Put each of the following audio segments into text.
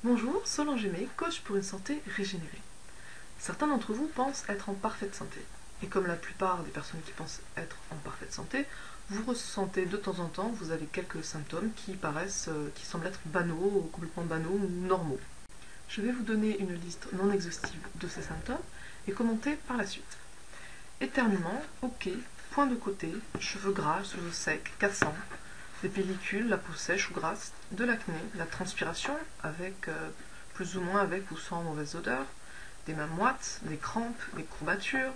Bonjour, Solange Aimé, coach pour une santé régénérée. Certains d'entre vous pensent être en parfaite santé. Et comme la plupart des personnes qui pensent être en parfaite santé, vous ressentez de temps en temps, vous avez quelques symptômes qui semblent être banaux, complètement banaux ou normaux. Je vais vous donner une liste non exhaustive de ces symptômes et commenter par la suite. Éternuement, ok, points de côté, cheveux gras, cheveux secs, cassants, des pellicules, la peau sèche ou grasse, de l'acné, la transpiration, plus ou moins avec ou sans mauvaise odeur, des mains moites, des crampes, des courbatures,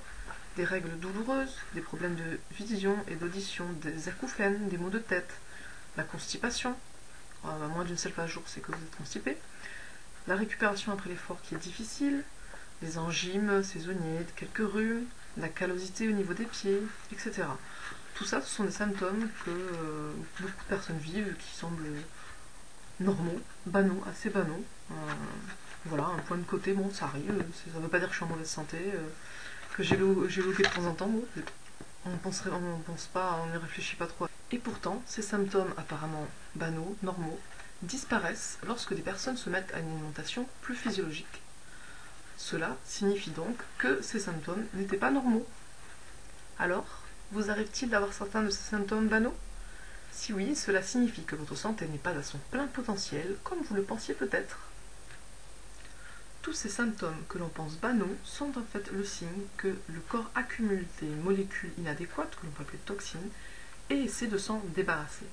des règles douloureuses, des problèmes de vision et d'audition, des acouphènes, des maux de tête, la constipation, moins d'une seule fois par jour c'est que vous êtes constipé, la récupération après l'effort qui est difficile, les angines saisonnières, quelques rhumes, la callosité au niveau des pieds, etc. Tout ça, ce sont des symptômes que beaucoup de personnes vivent, qui semblent normaux, banaux, assez banaux. Voilà, un point de côté, bon, ça arrive, ça ne veut pas dire que je suis en mauvaise santé, que j'ai loupé de temps en temps, bon, on pense pas, on n'y réfléchit pas trop. Et pourtant, ces symptômes apparemment banaux, normaux, disparaissent lorsque des personnes se mettent à une alimentation plus physiologique. Cela signifie donc que ces symptômes n'étaient pas normaux. Alors, vous arrive-t-il d'avoir certains de ces symptômes banaux? Si oui, cela signifie que votre santé n'est pas à son plein potentiel, comme vous le pensiez peut-être. Tous ces symptômes que l'on pense banaux sont en fait le signe que le corps accumule des molécules inadéquates, que l'on peut appeler toxines, et essaie de s'en débarrasser.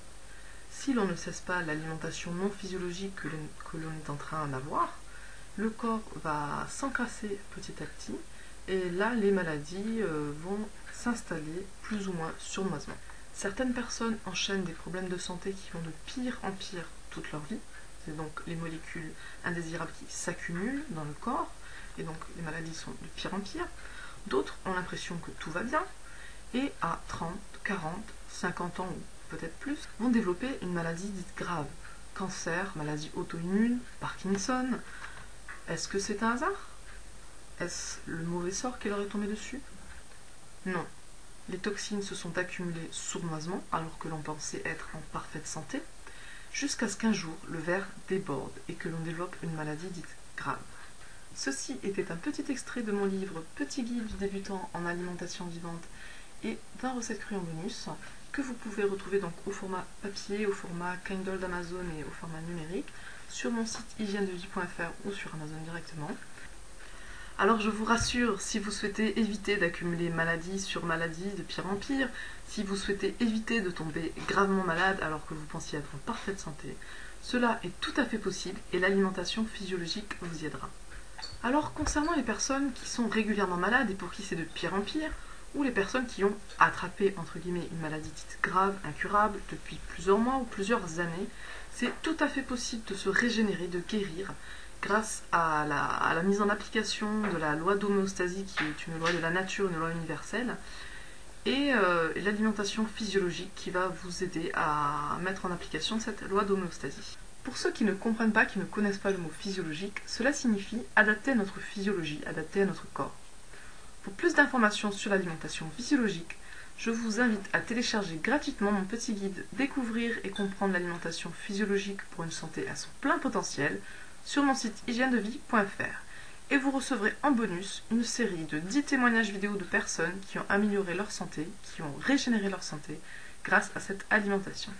Si l'on ne cesse pas l'alimentation non physiologique que l'on est en train d'avoir, le corps va s'encrasser petit à petit, et là les maladies vont s'installer plus ou moins sournoisement. Certaines personnes enchaînent des problèmes de santé qui vont de pire en pire toute leur vie. C'est donc les molécules indésirables qui s'accumulent dans le corps, et donc les maladies sont de pire en pire. D'autres ont l'impression que tout va bien, et à 30, 40, 50 ans ou peut-être plus, vont développer une maladie dite grave. Cancer, maladie auto-immune, Parkinson. Est-ce que c'est un hasard? Est-ce le mauvais sort qui leur est tombé dessus? Non. Les toxines se sont accumulées sournoisement alors que l'on pensait être en parfaite santé, jusqu'à ce qu'un jour le verre déborde et que l'on développe une maladie dite grave. Ceci était un petit extrait de mon livre Petit guide du débutant en alimentation vivante et d'un recette crue en bonus que vous pouvez retrouver donc au format papier, au format Kindle d'Amazon et au format numérique sur mon site hygiènedevie.fr ou sur Amazon directement. Alors je vous rassure, si vous souhaitez éviter d'accumuler maladie sur maladie de pire en pire, si vous souhaitez éviter de tomber gravement malade alors que vous pensiez être en parfaite santé, cela est tout à fait possible et l'alimentation physiologique vous y aidera. Alors concernant les personnes qui sont régulièrement malades et pour qui c'est de pire en pire, ou les personnes qui ont attrapé entre guillemets une maladie dite grave, incurable, depuis plusieurs mois ou plusieurs années, c'est tout à fait possible de se régénérer, de guérir, grâce à la mise en application de la loi d'homéostasie, qui est une loi de la nature, une loi universelle, et l'alimentation physiologique qui va vous aider à mettre en application cette loi d'homéostasie. Pour ceux qui ne comprennent pas, qui ne connaissent pas le mot physiologique, cela signifie adapter à notre physiologie, adapter à notre corps. Pour plus d'informations sur l'alimentation physiologique, je vous invite à télécharger gratuitement mon petit guide Découvrir et comprendre l'alimentation physiologique pour une santé à son plein potentiel sur mon site hygiènedevie.fr. Et vous recevrez en bonus une série de 10 témoignages vidéo de personnes qui ont amélioré leur santé, qui ont régénéré leur santé grâce à cette alimentation.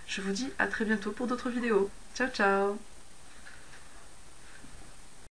Je vous dis à très bientôt pour d'autres vidéos. Ciao ciao!